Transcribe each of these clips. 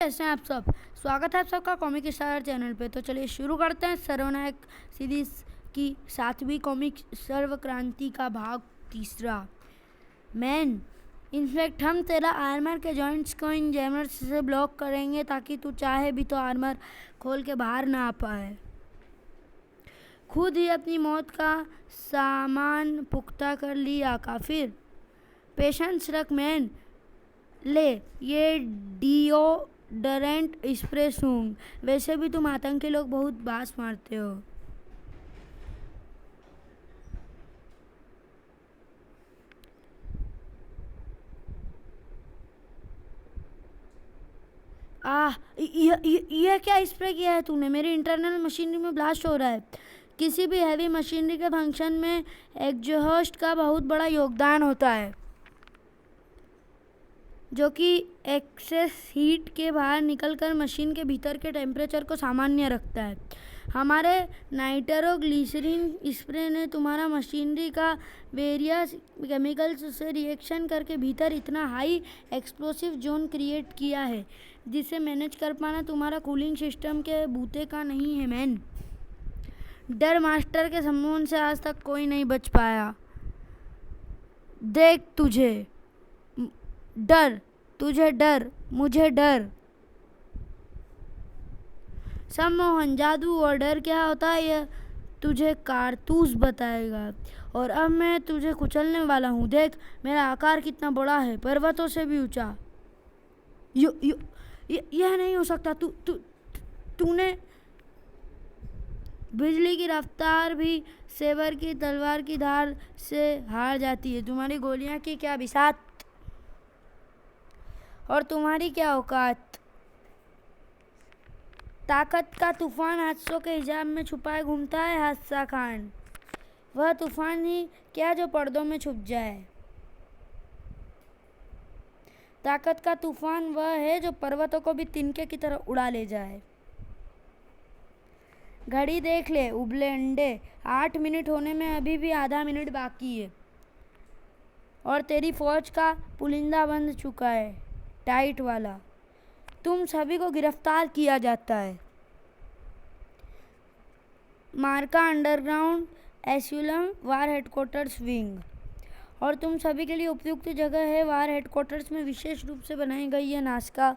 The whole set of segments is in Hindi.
कैसे हैं आप सब। स्वागत है आप सबका कॉमिक स्टार चैनल पे। तो चलिए शुरू करते हैं सर्वनायक सीरीज की 7वीं कॉमिक सर्व क्रांति का भाग 3। मैन, इनफैक्ट हम तेरा आर्मर के जॉइंट्स को इन जैमर्स से ब्लॉक करेंगे ताकि तू चाहे भी तो आर्मर खोल के बाहर ना आ पाए। खुद ही अपनी मौत का सामान पुख्ता कर लिया काफिर। पेशेंस रख मैन। ले ये डिओडरेंट स्प्रे सूंघ। वैसे भी तुम आतंकी लोग बहुत बास मारते हो। यह क्या स्प्रे किया है तूने? मेरी इंटरनल मशीनरी में ब्लास्ट हो रहा है। किसी भी हैवी मशीनरी के फंक्शन में एग्जॉस्ट का बहुत बड़ा योगदान होता है, जो कि एक्सेस हीट के बाहर निकलकर मशीन के भीतर के टेम्परेचर को सामान्य रखता है। हमारे नाइट्रोग्लिसरीन स्प्रे ने तुम्हारा मशीनरी का वेरियस केमिकल्स से रिएक्शन करके भीतर इतना हाई एक्सप्लोसिव जोन क्रिएट किया है जिसे मैनेज कर पाना तुम्हारा कूलिंग सिस्टम के बूते का नहीं है मैन। डर मास्टर के सम्मोहन से आज तक कोई नहीं बच पाया। देख तुझे डर, मुझे डर। सम्मोहन, जादू और डर क्या होता है यह तुझे कारतूस बताएगा। और अब मैं तुझे कुचलने वाला हूँ। देख मेरा आकार कितना बड़ा है, पर्वतों से भी ऊंचा। यह नहीं हो सकता। तूने बिजली की रफ्तार भी सेवर की तलवार की धार से हार जाती है। तुम्हारी गोलियां की क्या बिसात और तुम्हारी क्या औकात। ताकत का तूफान हादसों के हिजाब में छुपाए घूमता है हादसा खान। वह तूफान ही क्या जो पर्दों में छुप जाए। ताकत का तूफान वह है जो पर्वतों को भी तिनके की तरह उड़ा ले जाए। घड़ी देख ले उबले अंडे, 8 मिनट होने में अभी भी आधा मिनट बाकी है और तेरी फौज का पुलिंदा बंध चुका है, टाइट वाला। तुम सभी को गिरफ्तार किया जाता है। मार्का अंडरग्राउंड एस्यूलम वार हेडक्वार्टर्स विंग। और तुम सभी के लिए उपयुक्त जगह है वार हेडक्वार्टर्स में विशेष रूप से बनाई गई है नासका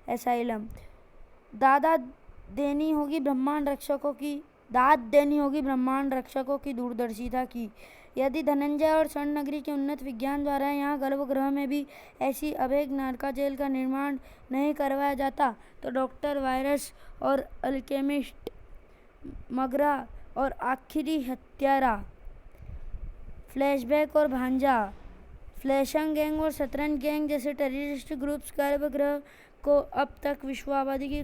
एसाइलम। दाद देनी होगी ब्रह्मांड रक्षकों की दूरदर्शिता की। यदि धनंजय और स्वर्ण नगरी के उन्नत विज्ञान द्वारा यहाँ गर्भगृह में भी ऐसी अभेद नारका जेल का निर्माण नहीं करवाया जाता तो डॉक्टर वायरस और अल्केमिस्ट मगरा और आखिरी हत्यारा फ्लैशबैक और भांजा फ्लैशंग गैंग और शतरंज गैंग जैसे टेररिस्ट ग्रुप्स गर्भगृह को अब तक विश्व आबादी की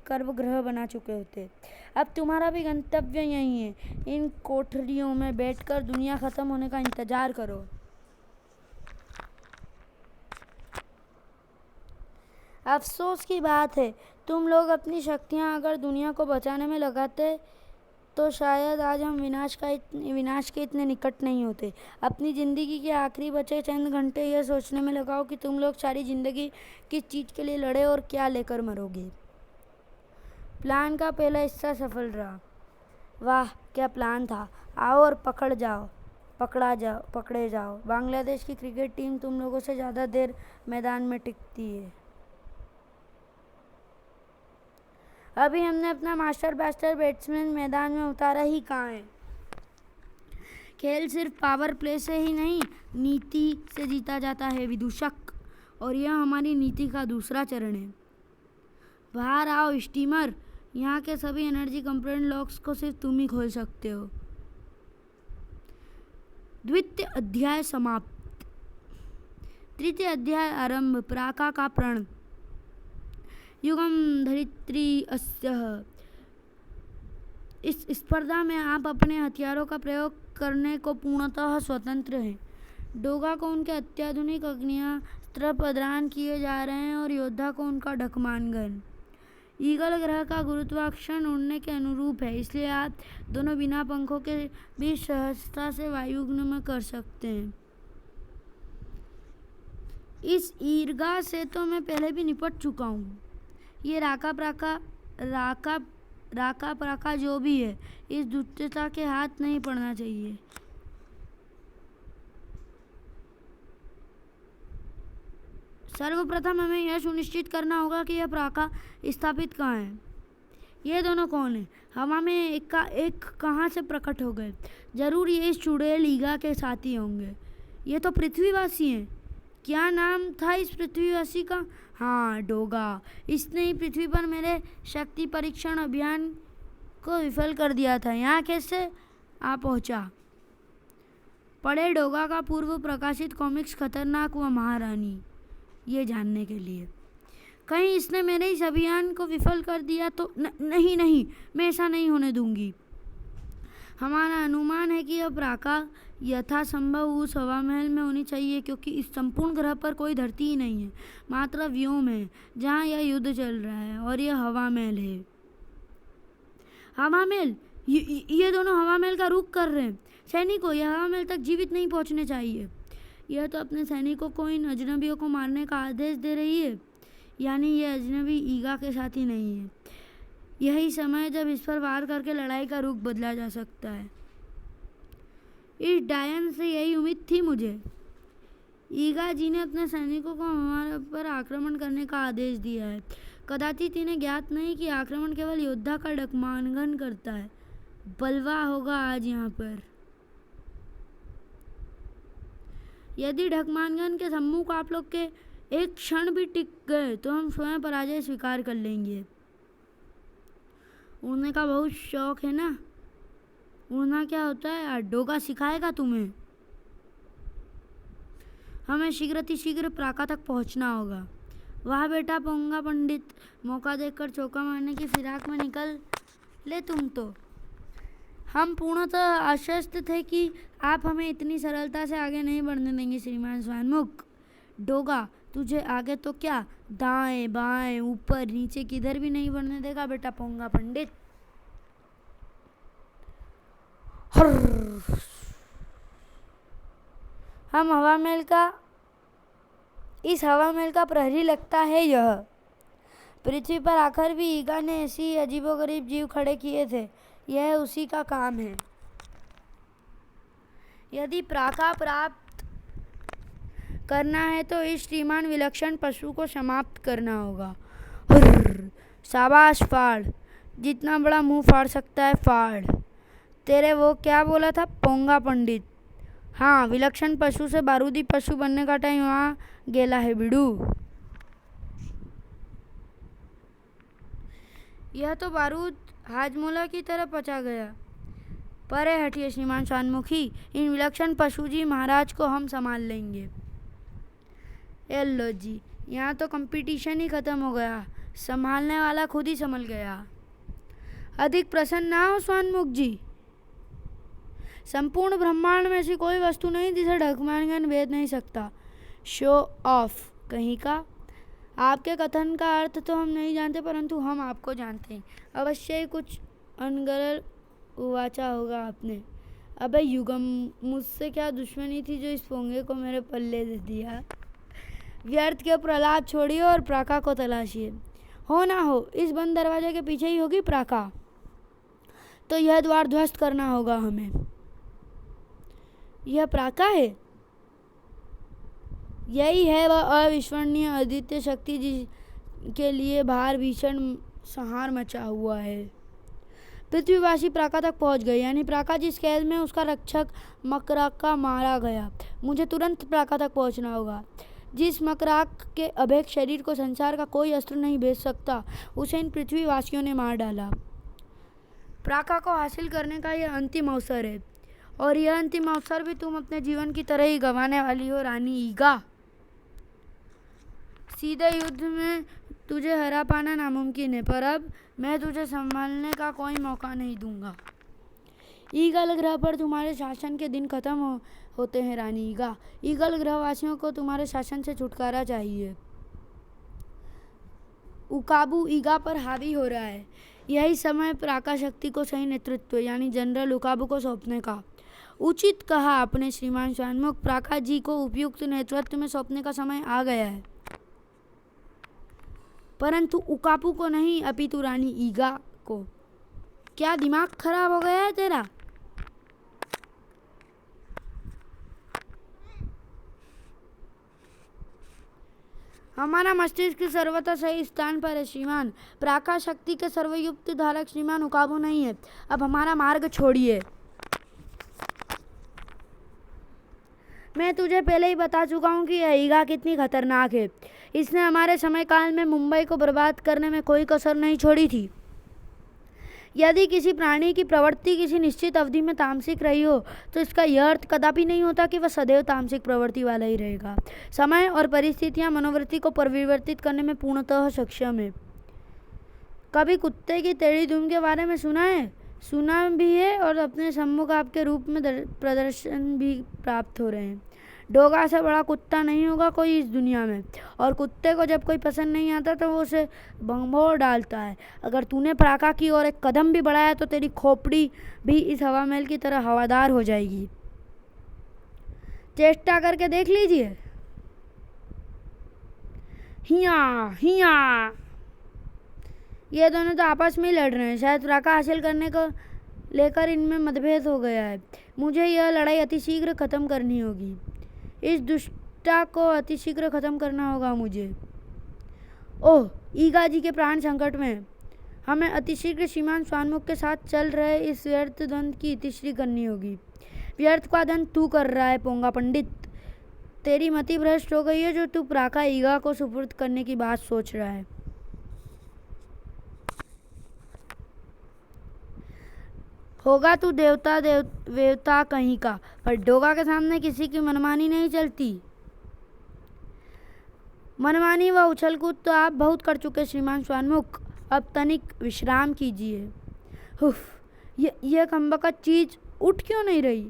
गर्भगृह बना चुके होते। अब तुम्हारा भी गंतव्य यही है। इन कोठरियों में बैठकर दुनिया खत्म होने का इंतजार करो। अफसोस की बात है, तुम लोग अपनी शक्तियां अगर दुनिया को बचाने में लगाते तो शायद आज हम विनाश के इतने निकट नहीं होते। अपनी ज़िंदगी के आखिरी बचे चंद घंटे यह सोचने में लगाओ कि तुम लोग सारी ज़िंदगी किस चीज़ के लिए लड़े और क्या लेकर मरोगे। प्लान का पहला हिस्सा सफल रहा। वाह क्या प्लान था। आओ और पकड़े जाओ। बांग्लादेश की क्रिकेट टीम तुम लोगों से ज़्यादा देर मैदान में टिकती है। अभी हमने अपना मास्टर ब्लास्टर बैट्समैन मैदान में उतारा ही कहाँ है। खेल सिर्फ पावर प्ले से ही नहीं, नीति से जीता जाता है विदूषक। और यह हमारी नीति का दूसरा चरण है। बाहर आओ स्टीमर। यहाँ के सभी एनर्जी कंपोनेंट लॉक्स को सिर्फ तुम ही खोल सकते हो। द्वितीय अध्याय समाप्त। तृतीय अध्याय आरंभ। प्राका का प्रण। युगम धरित्री अस्यः। इस स्पर्धा में आप अपने हथियारों का प्रयोग करने को पूर्णतः स्वतंत्र हैं। डोगा को उनके अत्याधुनिक अग्नेयास्त्र प्रदान किए जा रहे हैं और योद्धा को उनका ढकमान गन। ईगल ग्रह का गुरुत्वाकर्षण उड़ने के अनुरूप है, इसलिए आप दोनों बिना पंखों के भी सहजता से वायुगमन कर सकते हैं। इस ईर्गा से तो मैं पहले भी निपट चुका हूँ। ये राका प्राका जो भी है, इस दुष्टता के हाथ नहीं पड़ना चाहिए। सर्वप्रथम हमें यह सुनिश्चित करना होगा कि यह प्राका स्थापित कहाँ है। ये दोनों कौन है? हवा में एक कहाँ से प्रकट हो गए? जरूर ये इस चुड़ैल ईगा के साथी होंगे। ये तो पृथ्वीवासी हैं। क्या नाम था इस पृथ्वीवासी का? हाँ, डोगा। इसने ही पृथ्वी पर मेरे शक्ति परीक्षण अभियान को विफल कर दिया था। यहाँ कैसे आ पहुँचा? पढ़े डोगा का पूर्व प्रकाशित कॉमिक्स खतरनाक व महारानी, ये जानने के लिए। कहीं इसने मेरे इस अभियान को विफल कर दिया तो नहीं, मैं ऐसा नहीं होने दूंगी। हमारा अनुमान है कि यह प्राका यथासंभव उस हवा महल में होनी चाहिए, क्योंकि इस संपूर्ण ग्रह पर कोई धरती ही नहीं है, मात्र व्योम है जहाँ यह युद्ध चल रहा है, और यह हवा महल है। हवा महल? ये दोनों हवा महल का रुख कर रहे हैं। सैनिकों, यह हवा महल तक जीवित नहीं पहुँचने चाहिए। यह तो अपने सैनिकों को इन अजनबियों को मारने का आदेश दे रही है। यानी ये अजनबी ईगा के साथी नहीं है। यही समय जब इस पर वार करके लड़ाई का रुख बदला जा सकता है। इस डायन से यही उम्मीद थी मुझे। ईगा जी ने अपने सैनिकों को हमारे पर आक्रमण करने का आदेश दिया है। कदाचित इन्हें ज्ञात नहीं कि आक्रमण केवल योद्धा का डकमानगन करता है। बलवा होगा आज यहाँ पर। यदि ढकमानगन के सम्मुख आप लोग के एक क्षण भी टिक गए तो हम स्वयं पराजय स्वीकार कर लेंगे। उड़ने का बहुत शौक है ना? उड़ना क्या होता है यार? डोगा सिखाएगा तुम्हें। हमें शीघ्र प्राका तक पहुंचना होगा। वाह बेटा पोंगा पंडित, मौका देखकर चौका मारने की फिराक में निकल ले तुम तो। हम पूर्णतः आश्वस्त थे कि आप हमें इतनी सरलता से आगे नहीं बढ़ने देंगे श्रीमान स्वानमुख। डोगा तुझे आगे तो क्या, दाएं बाएं ऊपर नीचे किधर भी नहीं बढ़ने देगा बेटा पोंगा पंडित। इस हवा महल का प्रहरी लगता है यह। पृथ्वी पर आकर भी ईगा ने ऐसी अजीबोगरीब जीव खड़े किए थे। यह उसी का काम है। यदि प्राका प्राप्त करना है तो इस श्रीमान विलक्षण पशु को समाप्त करना होगा। शाबाश फाड़, जितना बड़ा मुंह फाड़ सकता है फाड़। तेरे वो क्या बोला था पोंगा पंडित? हाँ, विलक्षण पशु से बारूदी पशु बनने का टाइम वहाँ गेला है बिडू। यह तो बारूद हाजमोला की तरह पचा गया। परे हटिए श्रीमान शानमुखी, इन विलक्षण पशु जी महाराज को हम संभाल लेंगे। लो जी, यहाँ तो कंपटीशन ही खत्म हो गया। संभालने वाला खुद ही संभल गया। अधिक प्रसन्न ना हो स्वानमुख जी। संपूर्ण ब्रह्मांड में ऐसी कोई वस्तु नहीं जिसे ढकमानगन भेद नहीं सकता। शो ऑफ कहीं का। आपके कथन का अर्थ तो हम नहीं जानते, परंतु हम आपको जानते हैं। अवश्य ही कुछ अनगरल उवाचा होगा आपने। अबे युगम, मुझसे क्या दुश्मनी थी जो इस पोंगे को मेरे पल्ले दे दिया। व्यर्थ के प्रहलाद छोड़िए और प्राका को तलाशिए। हो ना हो, इस बंद दरवाजे के पीछे ही होगी प्राका। तो यह द्वार ध्वस्त करना होगा हमें। यह प्राका है? यही है वह अविस्मरणीय अद्वितीय शक्ति जिसके लिए बाहर भीषण संहार मचा हुआ है। पृथ्वीवासी प्राका तक पहुंच गए, यानी प्राका जिस कैद में उसका रक्षक मकराका मारा गया। मुझे तुरंत प्राका तक पहुंचना होगा। जिस मकराक के अभेद शरीर को संसार का कोई अस्त्र नहीं भेज सकता, उसे इन पृथ्वीवासियों ने मार डाला। प्राका को हासिल करने का यह अंतिम अवसर है, और यह अंतिम अवसर भी तुम अपने जीवन की तरह ही गंवाने वाली हो रानी ईगा। सीधे युद्ध में तुझे हरा पाना नामुमकिन है, पर अब मैं तुझे संभालने का कोई मौका नहीं दूंगा। ईगल ग्रह पर तुम्हारे शासन के दिन खत्म होते हैं रानी ईगा। ईगल ग्रहवासियों को तुम्हारे शासन से छुटकारा चाहिए। उकाबू ईगा पर हावी हो रहा है। यही समय प्राका शक्ति को सही नेतृत्व यानी जनरल उकाबू को सौंपने का। उचित कहा आपने श्रीमान शानमुख। प्राका जी को उपयुक्त नेतृत्व में सौंपने का समय आ गया है। परंतु उकापू को नहीं, अपितु रानी ईगा को। क्या दिमाग खराब हो गया है तेरा? हमारा मस्तिष्क सर्वथा सही स्थान पर है श्रीमान। प्राकाश शक्ति के सर्वयुक्त धारक श्रीमान उकाबू नहीं है। अब हमारा मार्ग छोड़िए। मैं तुझे पहले ही बता चुका हूँ कि यह ईगा कितनी खतरनाक है। इसने हमारे समय काल में मुंबई को बर्बाद करने में कोई कसर नहीं छोड़ी थी। यदि किसी प्राणी की प्रवृत्ति किसी निश्चित अवधि में तामसिक रही हो तो इसका यह अर्थ कदापि नहीं होता कि वह सदैव तामसिक प्रवृत्ति वाला ही रहेगा। समय और परिस्थितियां मनोवृत्ति को परिवर्तित करने में पूर्णतः सक्षम है। कभी कुत्ते की टेढ़ी धूम के बारे में सुना है? सुना भी है और अपने सम्मुख आपके रूप में प्रदर्शन भी प्राप्त हो रहे हैं। डोगा से बड़ा कुत्ता नहीं होगा कोई इस दुनिया में, और कुत्ते को जब कोई पसंद नहीं आता तो वो उसे भंगोड़ डालता है। अगर तूने प्राका की ओर एक कदम भी बढ़ाया तो तेरी खोपड़ी भी इस हवा महल की तरह हवादार हो जाएगी। चेष्टा करके देख लीजिए। हिया हिया। ये दोनों तो आपस में ही लड़ रहे हैं। शायद प्राका हासिल करने को लेकर इनमें मतभेद हो गया है। मुझे यह लड़ाई अतिशीघ्र खत्म करनी होगी। इस दुष्टा को अतिशीघ्र खत्म करना होगा मुझे। ओह, ईगा जी के प्राण संकट में। हमें अतिशीघ्र श्रीमान स्वानमुख के साथ चल रहे इस व्यर्थ द्वंद्व की इतिश्री करनी होगी। व्यर्थ का द्वंद्व तू कर रहा है पोंगा पंडित। तेरी मति भ्रष्ट हो गई है जो तू प्राका ईगा को सुपुर्द करने की बात सोच रहा है। होगा तू वेवता कहीं का, पर डोगा के सामने किसी की मनमानी नहीं चलती। मनमानी व उछल कूद तो आप बहुत कर चुके श्रीमान स्वानमुख। अब तनिक विश्राम कीजिए। हुफ, यह कमबख्त चीज उठ क्यों नहीं रही?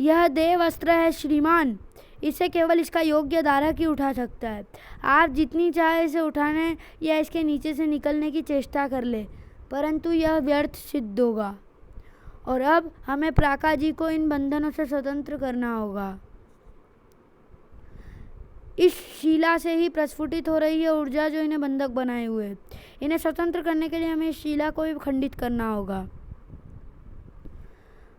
यह देव अस्त्र है श्रीमान। इसे केवल इसका योग्य धारक ही उठा सकता है। आप जितनी चाहे इसे उठाने या इसके नीचे से निकलने की चेष्टा कर ले, परंतु यह व्यर्थ सिद्ध होगा। और अब हमें प्राका जी को इन बंधनों से स्वतंत्र करना होगा। इस शिला से ही प्रस्फुटित हो रही है ऊर्जा जो इन्हें बंधक बनाए हुए है। इन्हें स्वतंत्र करने के लिए हमें इस शिला को भी खंडित करना होगा।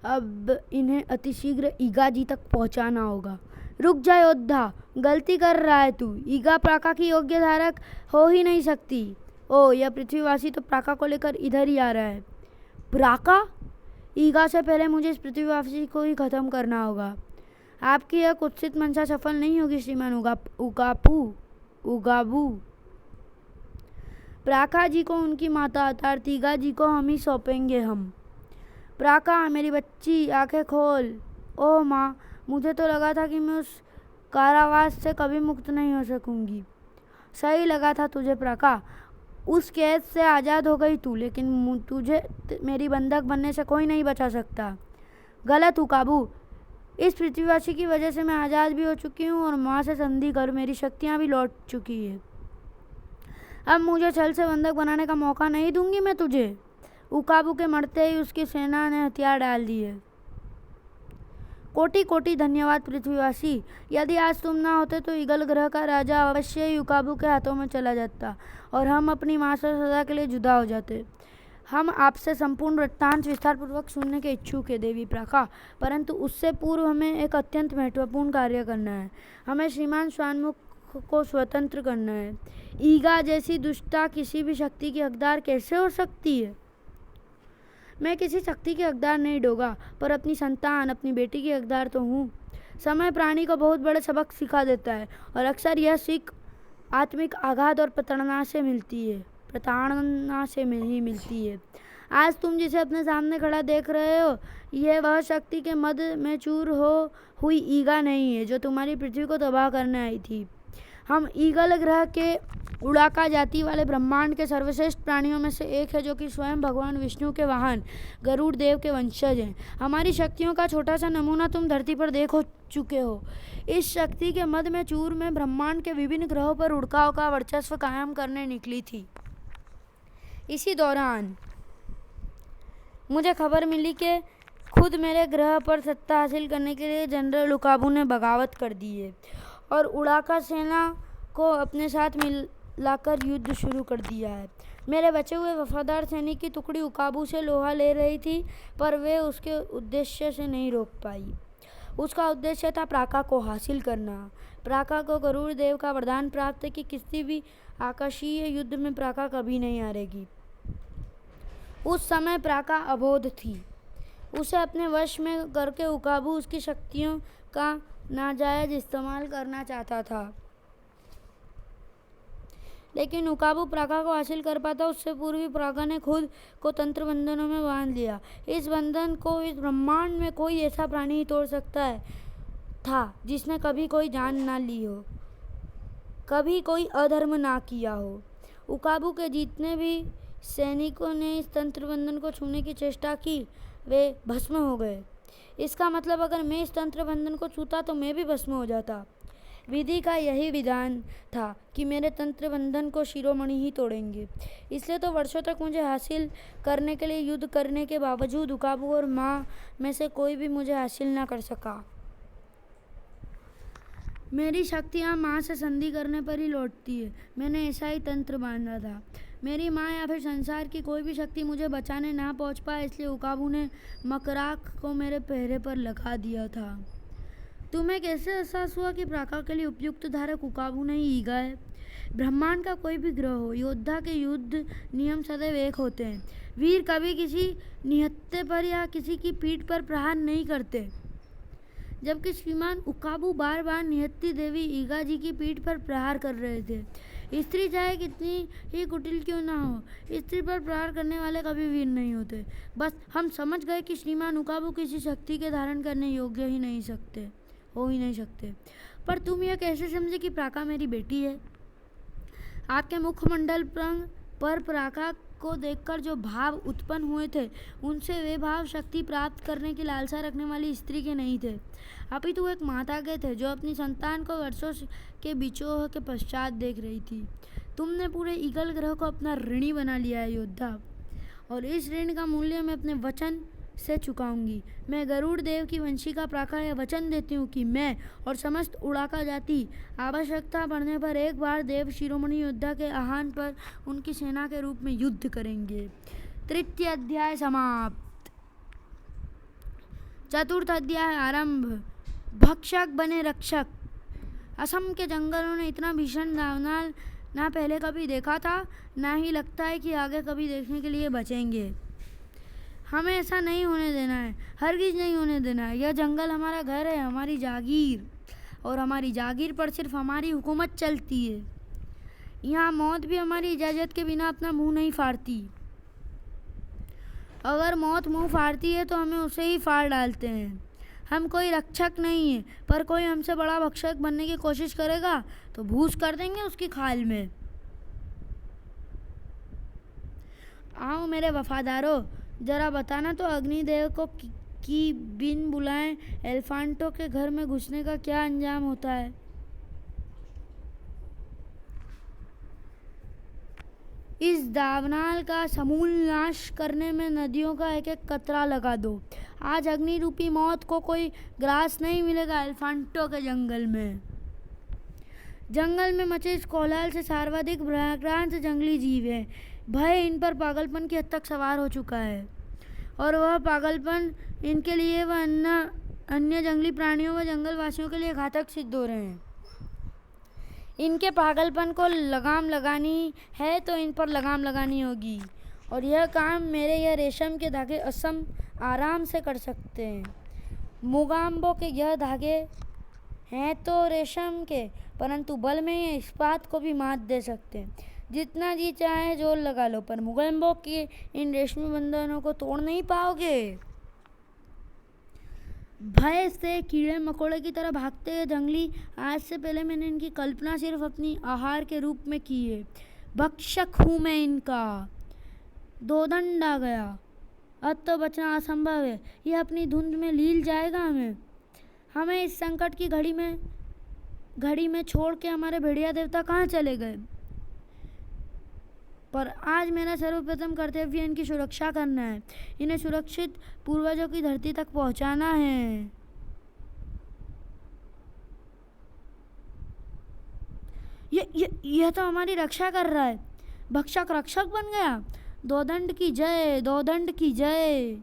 अब इन्हें अतिशीघ्र ईगा जी तक पहुंचाना होगा। रुक जा योद्धा, गलती कर रहा है तू। ईगा प्राका की योग्य धारक हो ही नहीं सकती। ओ, यह पृथ्वीवासी तो प्राका को लेकर इधर ही आ रहा है। प्राका? ईगा से पहले मुझे इस पृथ्वीवासी को ही खत्म करना होगा। आपकी यह कुत्सित मंशा सफल नहीं होगी श्रीमान उगाबू। प्राका जी को उनकी माता अर्थात ईगा जी को हम ही सौंपेंगे। हम। प्राका, मेरी बच्ची, आंखें खोल। ओह माँ, मुझे तो लगा था कि मैं उस कारावास से कभी मुक्त नहीं हो सकूंगी। सही लगा था तुझे प्राका। उस कैद से आज़ाद हो गई तू, लेकिन तुझे मेरी बंधक बनने से कोई नहीं बचा सकता। गलत उकाबू। इस पृथ्वीवासी की वजह से मैं आज़ाद भी हो चुकी हूँ और माँ से संधि कर मेरी शक्तियाँ भी लौट चुकी है। अब मुझे छल से बंधक बनाने का मौका नहीं दूंगी मैं तुझे। उकाबू के मरते ही उसकी सेना ने हथियार डाल दिए। कोटि कोटि धन्यवाद पृथ्वीवासी। यदि आज तुम ना होते तो ईगल ग्रह का राजा अवश्य ही उकाबू के हाथों में चला जाता और हम अपनी माँ से सदा के लिए जुदा हो जाते। हम आपसे संपूर्ण वृत्तांत विस्तार पूर्वक सुनने के इच्छुक है देवी प्राका, परंतु उससे पूर्व हमें एक अत्यंत महत्वपूर्ण कार्य करना है। हमें श्रीमान स्वानमुख को स्वतंत्र करना है। ईगा जैसी दुष्टा किसी भी शक्ति की हकदार कैसे हो सकती है? मैं किसी शक्ति की हकदार नहीं डोगा, पर अपनी संतान, अपनी बेटी की हकदार तो हूँ। समय प्राणी को बहुत बड़े सबक सिखा देता है और अक्सर यह सीख आत्मिक आघात और प्रताड़ना से ही मिलती है। आज तुम जिसे अपने सामने खड़ा देख रहे हो, यह वह शक्ति के मद में चूर हुई ईगा नहीं है जो तुम्हारी पृथ्वी को तबाह करने आई थी। हम ईगल ग्रह के उड़ाका जाति वाले ब्रह्मांड के सर्वश्रेष्ठ प्राणियों में से एक है जो कि स्वयं भगवान विष्णु के वाहन गरुड़ देव के वंशज हैं। हमारी शक्तियों का छोटा सा नमूना तुम धरती पर देख चुके हो। इस शक्ति के मद में चूर में ब्रह्मांड के विभिन्न ग्रहों पर उड़काव का वर्चस्व कायम करने निकली थी। इसी दौरान मुझे खबर मिली कि खुद मेरे ग्रह पर सत्ता हासिल करने के लिए जनरल उकाबू ने बगावत कर दी है और उड़ाका सेना को अपने साथ लाकर युद्ध शुरू कर दिया है। मेरे बचे हुए वफादार सैनिक की टुकड़ी उकाबू से लोहा ले रही थी, पर वे उसके उद्देश्य से नहीं रोक पाई। उसका उद्देश्य था प्राका को हासिल करना। प्राका को गरुड़ देव का वरदान प्राप्त है कि किसी भी आकाशीय युद्ध में प्राका कभी नहीं हारेगी। उस समय प्राका अबोध थी। उसे अपने वश में करके उकाबू उसकी शक्तियों का नाजायज इस्तेमाल करना चाहता था, लेकिन उकाबू प्राका को हासिल कर पाता उससे पूर्व ही प्राका ने खुद को तंत्र बंधनों में बांध लिया। इस बंधन को इस ब्रह्मांड में कोई ऐसा प्राणी ही तोड़ सकता था जिसने कभी कोई जान ना ली हो, कभी कोई अधर्म ना किया हो। उकाबू के जितने भी सैनिकों ने इस तंत्र बंधन को छूने की चेष्टा की, वे भस्म हो गए। इसका मतलब अगर मैं इस तंत्र बंधन को छूता तो मैं भी भस्म हो जाता। विधि का यही विधान था कि मेरे तंत्र बंधन को शिरोमणि ही तोड़ेंगे। इसलिए तो वर्षों तक मुझे हासिल करने के लिए युद्ध करने के बावजूद उकाबू और माँ में से कोई भी मुझे हासिल ना कर सका। मेरी शक्तियाँ माँ से संधि करने पर ही लौटती है। मैंने ऐसा ही तंत्र बांधा था। मेरी माँ या फिर संसार की कोई भी शक्ति मुझे बचाने ना पहुँच पाए, इसलिए उकाबू ने मकराक को मेरे पहरे पर लगा दिया था। तुम्हें कैसे एहसास हुआ कि प्राका के लिए उपयुक्त धारक उकाबू नहीं ईगा है? ब्रह्मांड का कोई भी ग्रह हो, योद्धा के युद्ध नियम सदैव एक होते हैं। वीर कभी किसी निहत्थे पर या किसी की पीठ पर प्रहार नहीं करते, जबकि श्रीमान उकाबू बार बार निहत्थी देवी ईगा जी की पीठ पर प्रहार कर रहे थे। स्त्री चाहे कितनी ही कुटिल क्यों ना हो, स्त्री पर प्रहार करने वाले कभी वीर नहीं होते। बस हम समझ गए कि श्रीमान उकाबू किसी शक्ति के धारण करने योग्य ही नहीं सकते। पर तुम यह कैसे समझे कि प्राका मेरी बेटी है? आपके मुखमंडल पर प्राका को देखकर जो भाव उत्पन्न हुए थे, उनसे वे भाव शक्ति प्राप्त करने की लालसा रखने वाली स्त्री के नहीं थे, अपितु एक माता के थे, जो अपनी संतान को वर्षों के बिछोह के पश्चात देख रही थी। तुमने पूरे ईगल ग्रह को अपना ऋणी बना लिया है योद्धा, और इस ऋण का मूल्य मैं अपने वचन से चुकाऊंगी। मैं गरुड़ देव की वंशिका प्राका यह वचन देती हूँ कि मैं और समस्त उड़ाका जाति आवश्यकता पड़ने पर एक बार देव शिरोमणि योद्धा के आह्वान पर उनकी सेना के रूप में युद्ध करेंगे। तृतीय अध्याय समाप्त। चतुर्थ अध्याय आरंभ। भक्षक बने रक्षक। असम के जंगलों ने इतना भीषण दावानल ना पहले कभी देखा था, ना ही लगता है कि आगे कभी देखने के लिए बचेंगे। हमें ऐसा नहीं होने देना है, हरगिज नहीं होने देना है। यह जंगल हमारा घर है, हमारी जागीर, और हमारी जागीर पर सिर्फ हमारी हुकूमत चलती है। यहाँ मौत भी हमारी इजाज़त के बिना अपना मुंह नहीं फाड़ती। अगर मौत मुंह फाड़ती है तो हमें उसे ही फाड़ डालते हैं। हम कोई रक्षक नहीं है, पर कोई हमसे बड़ा भक्षक बनने की कोशिश करेगा तो भूस कर देंगे उसकी खाल में। आओ मेरे वफादारों, जरा बताना तो अग्निदेव को कि बिन बुलाए एल्फांटो के घर में घुसने का क्या अंजाम होता है। इस दावानल का समूल नाश करने में नदियों का एक एक कतरा लगा दो। आज अग्नि रूपी मौत को कोई ग्रास नहीं मिलेगा एल्फांटो के जंगल में। जंगल में मचे इस कोलाहल से सर्वाधिक भ्रांत जंगली जीव हैं। भय इन पर पागलपन की हद तक सवार हो चुका है, और वह पागलपन इनके लिए व अन्य जंगली प्राणियों व जंगलवासियों के लिए घातक सिद्ध हो रहे हैं। इनके पागलपन को लगाम लगानी है तो इन पर लगाम लगानी होगी, और यह काम मेरे यह रेशम के धागे असम आराम से कर सकते हैं। मुगाम्बो के यह धागे हैं तो रेशम के, परंतु बल में ये इस्पात को भी मात दे सकते हैं। जितना जी चाहे जोर लगा लो, पर मुगाम्बो के इन रेशमी बंधनों को तोड़ नहीं पाओगे। भय से कीड़े मकोड़े की तरह भागते हैं जंगली, आज से पहले मैंने इनकी कल्पना सिर्फ अपनी आहार के रूप में की है। भक्षक हूँ मैं इनका। दो दंड आ गया, अब तो बचना असंभव है। यह अपनी धुंध में लील जाएगा हमें इस संकट की घड़ी में छोड़ के हमारे भेड़िया देवता कहाँ चले गए। पर आज मेरा सर्वप्रथम कर्तव्य इनकी सुरक्षा करना है। इन्हें सुरक्षित पूर्वजों की धरती तक पहुंचाना है। यह तो हमारी रक्षा कर रहा है। भक्षक रक्षक बन गया। दो दंड की जय, दो दंड की जय।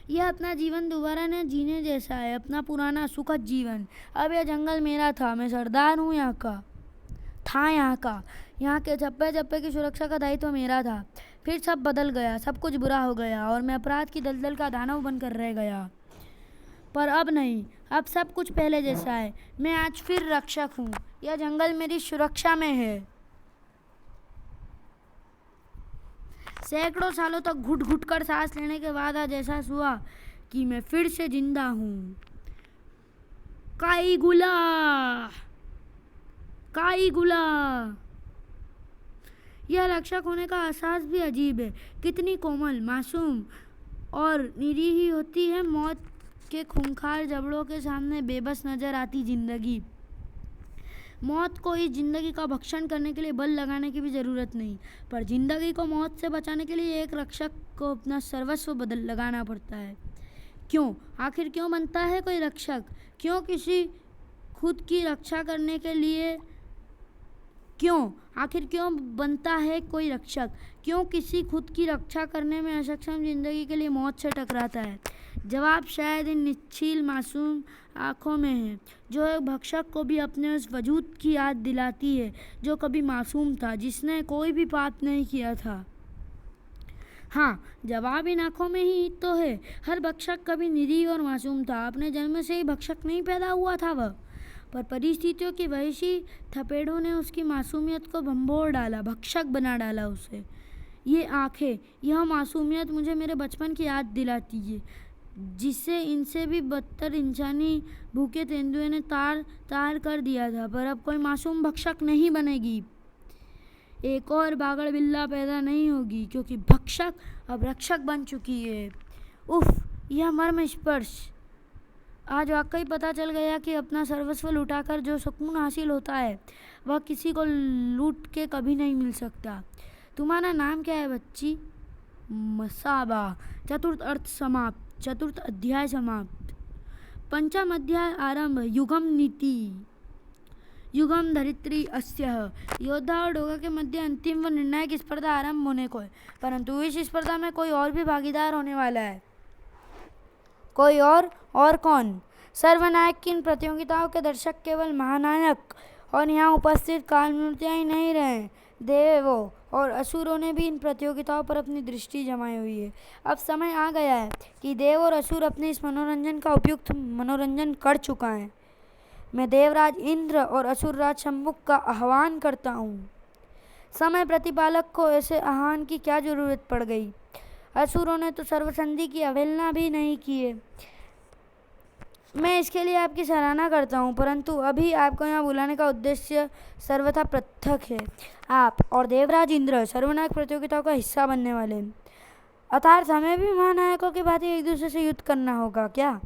यह अपना जीवन दोबारा न जीने जैसा है, अपना पुराना सुखद जीवन। अब यह जंगल मेरा था, मैं सरदार हूँ यहाँ का, यहाँ के चप्पे चप्पे की सुरक्षा का दायित्व मेरा था। फिर सब बदल गया, सब कुछ बुरा हो गया और मैं अपराध की दलदल का दानव बनकर रह गया। पर अब नहीं, अब सब कुछ पहले जैसा है। मैं आज फिर रक्षक हूँ, यह जंगल मेरी सुरक्षा में है। सैकड़ों सालों तक घुट घुट कर सांस लेने के बाद आज एहसास हुआ कि मैं फिर से जिंदा हूँ। काईगुला, काईगुला। यह रक्षक होने का एहसास भी अजीब है। कितनी कोमल, मासूम और निरीह होती है मौत के खूंखार जबड़ों के सामने बेबस नजर आती जिंदगी। मौत को इस जिंदगी का भक्षण करने के लिए बल लगाने की भी ज़रूरत नहीं, पर जिंदगी को मौत से बचाने के लिए एक रक्षक को अपना सर्वस्व बदल लगाना पड़ता है। क्यों, आखिर क्यों बनता है कोई रक्षक? क्यों किसी खुद की रक्षा करने के लिए आखिर क्यों बनता है कोई रक्षक? क्यों किसी खुद की रक्षा करने में असक्षम जिंदगी के लिए मौत से टकराता है? जवाब शायद इन निश्चल मासूम आँखों में है, जो एक भक्षक को भी अपने उस वजूद की याद दिलाती है जो कभी मासूम था, जिसने कोई भी पाप नहीं किया था। हाँ, जवाब इन आँखों में ही तो है। हर भक्षक कभी निरीह और मासूम था। अपने जन्म से ही भक्षक नहीं पैदा हुआ था वह, पर परिस्थितियों की वहशी थपेड़ों ने उसकी मासूमियत को भंबोर डाला, भक्षक बना डाला उसे। ये आँखें, यह मासूमियत मुझे मेरे बचपन की याद दिलाती है, जिसे इनसे भी बदतर इंसानी भूखे तेंदुए ने तार तार कर दिया था। पर अब कोई मासूम भक्षक नहीं बनेगी, एक और बागड़ बिल्ला पैदा नहीं होगी, क्योंकि भक्षक अब रक्षक बन चुकी है। उफ, यह मर्म स्पर्श। आज वाकई पता चल गया कि अपना सर्वस्व लुटाकर जो सुकून हासिल होता है वह किसी को लूट के कभी नहीं मिल सकता। तुम्हारा नाम क्या है बच्ची? मसाबा। चतुर्थ अर्थ समाप्त, चतुर्थ अध्याय समाप्त। पंचम अध्याय आरंभ। युगम नीति। युगम धरित्री अस्यः। योद्धा और डोगा के मध्य अंतिम व निर्णायक स्पर्धा आरंभ होने को है, परंतु इस स्पर्धा में कोई और भी भागीदार होने वाला है। कोई और कौन? सर्वनायक की इन प्रतियोगिताओं के दर्शक केवल महानायक और यहाँ उपस्थित कालमूर्तियाँ ही नहीं रहे, देवों और असुरों ने भी इन प्रतियोगिताओं पर अपनी दृष्टि जमाई हुई है। अब समय आ गया है कि देव और असुर अपने इस मनोरंजन का उपयुक्त मनोरंजन कर चुका है। मैं देवराज इंद्र और असुरराज शंभुक का आह्वान करता हूँ। समय प्रतिपालक को ऐसे आह्वान की क्या जरूरत पड़ गई? असुरों ने तो सर्वसंधि की अवहेलना भी नहीं की है। मैं इसके लिए आपकी सराहना करता हूँ, परंतु अभी आपको यहाँ बुलाने का उद्देश्य सर्वथा पृथक है। आप और देवराज इंद्र सर्वनायक प्रतियोगिताओं का हिस्सा बनने वाले हैं, अर्थात हमें भी महानायकों की भांति एक दूसरे से युद्ध करना होगा क्या?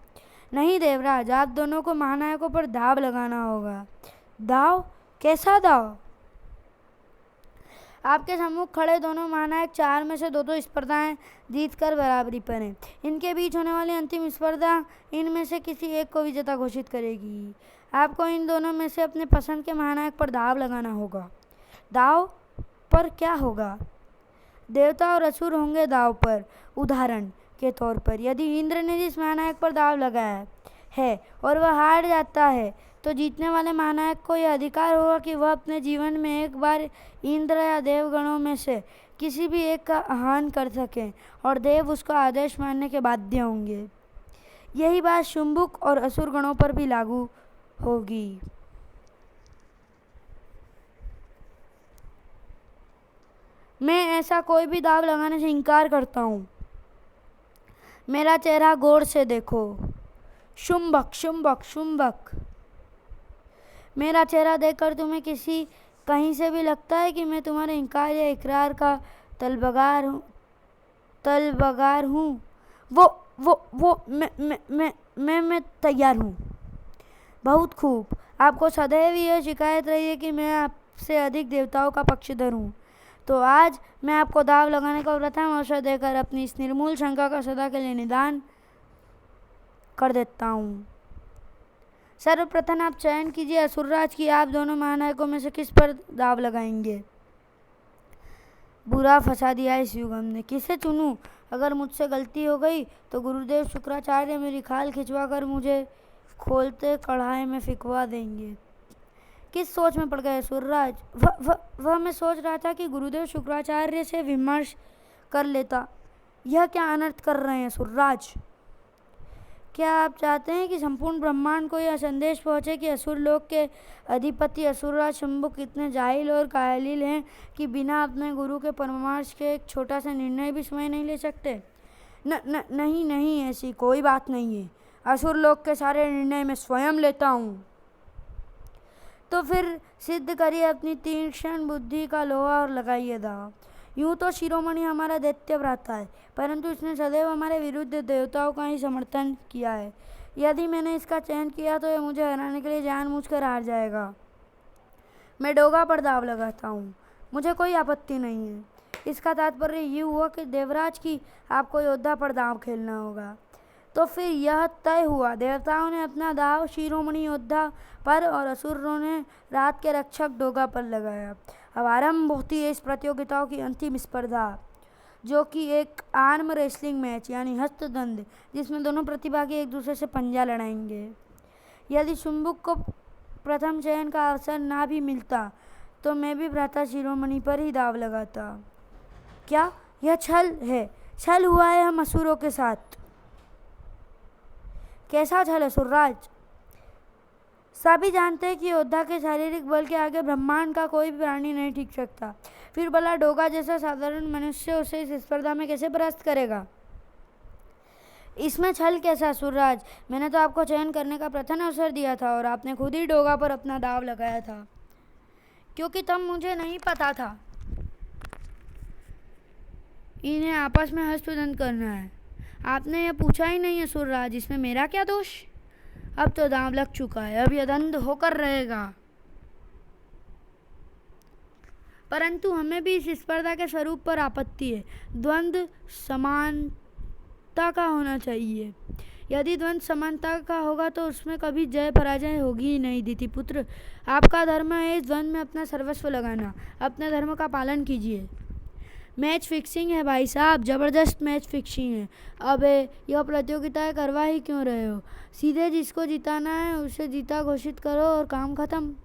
नहीं देवराज, आप दोनों को महानायकों पर दाव लगाना होगा। दाव? कैसा दाव? आपके सम्मुख खड़े दोनों महानायक 4 में से 2 स्पर्धाएं जीतकर बराबरी पर हैं। इनके बीच होने वाली अंतिम स्पर्धा इनमें से किसी एक को विजेता घोषित करेगी। आपको इन दोनों में से अपने पसंद के महानायक पर दाव लगाना होगा। दाव पर क्या होगा? देवता और असुर होंगे दाव पर। उदाहरण के तौर पर यदि इंद्र ने जिस महानायक पर दाव लगाया है और वह हार जाता है, तो जीतने वाले महानायक को यह अधिकार होगा कि वह अपने जीवन में एक बार इंद्र या देवगणों में से किसी भी एक का आह्वान कर सके और देव उसका आदेश मानने के बाध्य होंगे। यही बात शुंभुक और असुर गणों पर भी लागू होगी। मैं ऐसा कोई भी दाव लगाने से इनकार करता हूँ। मेरा चेहरा गौर से देखो। शुंभक, शुंभक, शुंभक। मेरा चेहरा देखकर तुम्हें कहीं से भी लगता है कि मैं तुम्हारे इनकार या इकरार का तलबगार हूँ? मैं तैयार हूँ। बहुत खूब। आपको सदैव यह शिकायत रही है कि मैं आपसे अधिक देवताओं का पक्षधर हूँ, तो आज मैं आपको दाव लगाने का प्रथम अवसर देकर अपनी इस निर्मूल शंका का सदा के लिए निदान कर देता हूँ। सर्वप्रथम आप चयन कीजिए असुरराज की आप दोनों महानायकों में से किस पर दाव लगाएंगे। बुरा फंसा दिया इस युगम ने, किसे चुनूं? अगर मुझसे गलती हो गई तो गुरुदेव शुक्राचार्य मेरी खाल खिंचवा कर मुझे खोलते कढ़ाई में फिकवा देंगे। किस सोच में पड़ गए सूर्यराज? वह मैं सोच रहा था कि गुरुदेव शुक्राचार्य से विमर्श कर लेता। यह क्या अनर्थ कर रहे हैं सूर्यराज? क्या आप चाहते हैं कि संपूर्ण ब्रह्मांड को यह संदेश पहुंचे कि असुर लोक के अधिपति असुरराज शंभुक इतने जाहिल और कायलिल हैं कि बिना अपने गुरु के परामर्श के एक छोटा सा निर्णय भी स्वयं नहीं ले सकते? नहीं, ऐसी कोई बात नहीं है। असुर लोक के सारे निर्णय मैं स्वयं लेता हूँ। तो फिर सिद्ध करिए अपनी तीक्ष्ण बुद्धि का लोहा और लगाइए दांव। यूं तो शिरोमणि हमारा दैत्य भ्राता है, परंतु इसने सदैव हमारे विरुद्ध देवताओं का ही समर्थन किया है। यदि मैंने इसका चयन किया तो यह मुझे हराने के लिए जानबूझकर हार जाएगा। मैं डोगा पर दाव लगाता हूँ, मुझे कोई आपत्ति नहीं है। इसका तात्पर्य ये हुआ कि देवराज की आपको योद्धा पर दाव खेलना होगा। तो फिर यह तय हुआ। देवताओं ने अपना दाव शिरोमणि योद्धा पर और असुरों ने रात के रक्षक डोगा पर लगाया। अब आरंभ होती है इस प्रतियोगिताओं की अंतिम स्पर्धा, जो कि एक आर्म रेसलिंग मैच यानी हस्तद्वंद, जिसमें दोनों प्रतिभागी एक दूसरे से पंजा लड़ाएंगे। यदि शुंभुक को प्रथम चयन का अवसर ना भी मिलता तो मैं भी भ्राता शिरोमणि पर ही दाव लगाता। क्या यह छल है? छल हुआ है हम असुरों के साथ। कैसा छल असुरराज? सभी जानते हैं कि योद्धा के शारीरिक बल के आगे ब्रह्मांड का कोई भी प्राणी नहीं टिक सकता। फिर भला डोगा जैसा साधारण मनुष्य उसे इस स्पर्धा में कैसे परास्त करेगा? इसमें छल कैसा असुरराज? मैंने तो आपको चयन करने का प्रथम अवसर दिया था और आपने खुद ही डोगा पर अपना दाव लगाया था, क्योंकि तब मुझे नहीं पता था इन्हें आपस में हस्तद्वंद करना है। आपने यह पूछा ही नहीं असुरराज, इसमें मेरा क्या दोष? अब तो दांव लग चुका है, अब यह द्वंद होकर रहेगा। परंतु हमें भी इस स्पर्धा के स्वरूप पर आपत्ति है। द्वंद समानता का होना चाहिए। यदि द्वंद समानता का होगा तो उसमें कभी जय पराजय होगी ही नहीं। दितिपुत्र, आपका धर्म है इस द्वंद में अपना सर्वस्व लगाना। अपने धर्म का पालन कीजिए। मैच फिक्सिंग है भाई साहब, ज़बरदस्त मैच फिक्सिंग है। अबे यह प्रतियोगिताएं करवा ही क्यों रहे हो? सीधे जिसको जिताना है उसे जीता घोषित करो और काम खत्म।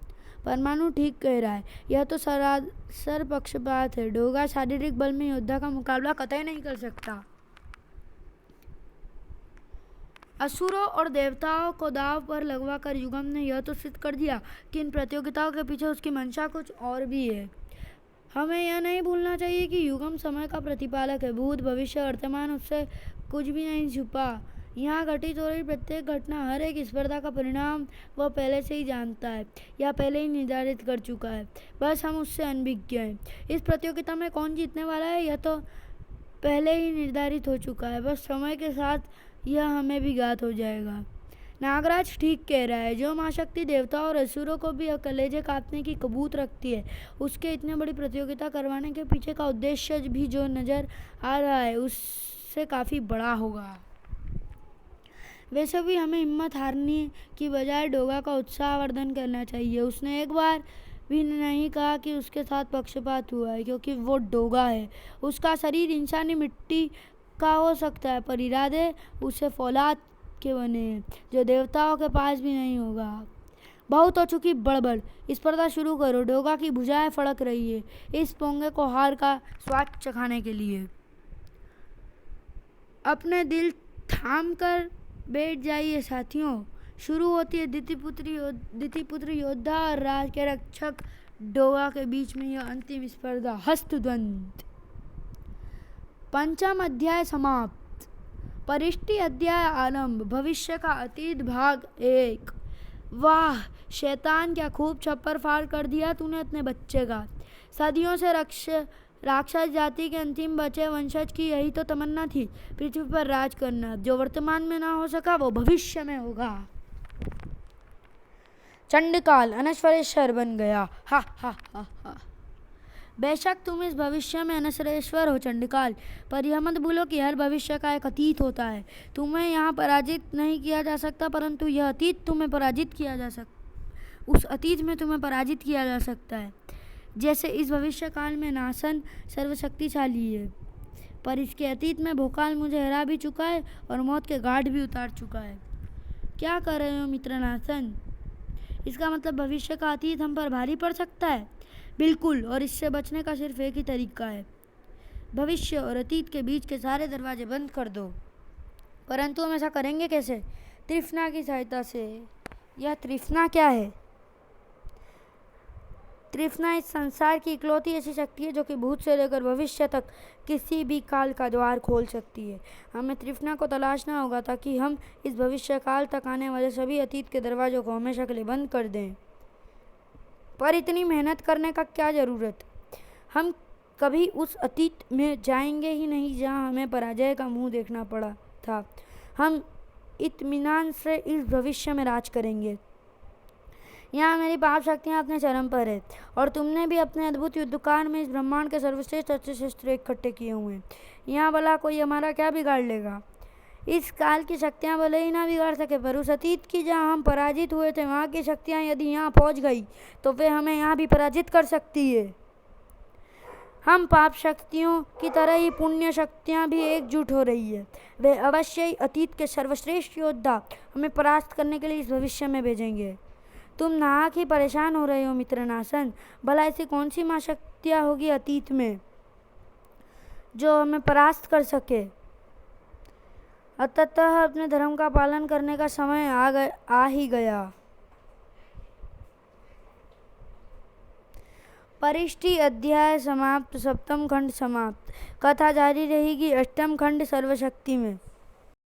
परमाणु ठीक कह रहा है, यह तो सरासर पक्षपात है। डोगा शारीरिक बल में योद्धा का मुकाबला कतई नहीं कर सकता। असुरों और देवताओं को दाव पर लगवा कर युगम ने यह तो सिद्ध कर दिया कि इन प्रतियोगिताओं के पीछे उसकी मंशा कुछ और भी है। हमें यह नहीं भूलना चाहिए कि युगम समय का प्रतिपालक है। भूत भविष्य वर्तमान उससे कुछ भी नहीं छुपा। यहाँ घटित हो रही प्रत्येक घटना, हर एक स्पर्धा का परिणाम वह पहले से ही जानता है या पहले ही निर्धारित कर चुका है। बस हम उससे अनभिज्ञ हैं। इस प्रतियोगिता में कौन जीतने वाला है यह तो पहले ही निर्धारित हो चुका है। बस समय के साथ यह हमें भी ज्ञात हो जाएगा। नागराज ठीक कह रहा है। जो माँ शक्ति देवता और असुरों को भी कलेजे काटने की कबूत रखती है, उसके इतने बड़ी प्रतियोगिता करवाने के पीछे का उद्देश्य भी जो नज़र आ रहा है उससे काफ़ी बड़ा होगा। वैसे भी हमें हिम्मत हारने की बजाय डोगा का उत्साहवर्धन करना चाहिए। उसने एक बार भी नहीं कहा कि उसके साथ पक्षपात हुआ है, क्योंकि वो डोगा है। उसका शरीर इंसानी मिट्टी का हो सकता है, पर इरादे उससे फौलाद के बने हैं, जो देवताओं के पास भी नहीं होगा। बहुत हो चुकी बड़बड़, स्पर्धा शुरू करो। डोगा की भुजाएं फड़क रही है इस पोंगे को हार का स्वाद चखाने के लिए। अपने दिल थाम कर बैठ जाइए साथियों। शुरू होती है दितिपुत्र योद्धा और राज के रक्षक डोगा के बीच में यह अंतिम स्पर्धा, हस्तद्वंद। पंचम अध्याय समाप्त। परिष्टि अध्याय आरंभ। भविष्य का अतीत भाग 1। वाह शैतान, क्या खूब छप्पर फाड़ कर दिया तूने अपने बच्चे का। सदियों से राक्षस जाति के अंतिम बचे वंशज की यही तो तमन्ना थी, पृथ्वी पर राज करना। जो वर्तमान में ना हो सका वो भविष्य में होगा। चंडकाल अनश्वरेश्वर बन गया। हा हा हा हा। बेशक तुम इस भविष्य में अनश्वरेश्वर हो चंडिकाल, पर यह मत भूलो कि हर भविष्य का एक अतीत होता है। तुम्हें यहाँ पराजित नहीं किया जा सकता, परंतु यह अतीत तुम्हें पराजित किया जा सकता, उस अतीत में तुम्हें पराजित किया जा सकता है। जैसे इस भविष्य काल में नासन सर्वशक्तिशाली है, पर इसके अतीत में भोकाल मुझे हरा भी चुका है और मौत के घाट भी उतार चुका है। क्या कर रहे हो मित्र नासन? इसका मतलब भविष्य का अतीत हम पर भारी पड़ सकता है। बिल्कुल, और इससे बचने का सिर्फ एक ही तरीका है, भविष्य और अतीत के बीच के सारे दरवाजे बंद कर दो। परंतु हम ऐसा करेंगे कैसे? त्रिफना की सहायता से। यह त्रिफना क्या है? त्रिफना इस संसार की इकलौती ऐसी शक्ति है जो कि भूत से लेकर भविष्य तक किसी भी काल का द्वार खोल सकती है। हमें त्रिफना को तलाशना होगा ताकि हम इस भविष्य काल तक आने वाले सभी अतीत के दरवाजों को हमेशा के लिए बंद कर दें। पर इतनी मेहनत करने का क्या ज़रूरत? हम कभी उस अतीत में जाएंगे ही नहीं जहां हमें पराजय का मुंह देखना पड़ा था। हम इत्मीनान से इस भविष्य में राज करेंगे। यहाँ मेरी पाप शक्तियाँ अपने चरम पर है और तुमने भी अपने अद्भुत युद्धकार में इस ब्रह्मांड के सर्वश्रेष्ठ अच्छे शस्त्र इकट्ठे किए हुए हैं। यहाँ भला कोई हमारा क्या बिगाड़ लेगा? इस काल की शक्तियाँ भले ही ना बिगाड़ सके, पर उस अतीत की जहाँ हम पराजित हुए थे वहाँ की शक्तियाँ यदि यहाँ पहुँच गई तो वे हमें यहाँ भी पराजित कर सकती है। हम पाप शक्तियों की तरह ही पुण्य शक्तियाँ भी एकजुट हो रही है। वे अवश्य ही अतीत के सर्वश्रेष्ठ योद्धा हमें परास्त करने के लिए इस भविष्य में भेजेंगे। तुम नाहक ही परेशान हो रहे हो मित्र नासन। भला ऐसी कौन सी माँ शक्तियाँ होगी अतीत में जो हमें परास्त कर सके? अतः अपने धर्म का पालन करने का समय आ ही गया। परिष्टि अध्याय समाप्त। सप्तम खंड समाप्त। कथा जारी रहेगी अष्टम खंड सर्वशक्ति में।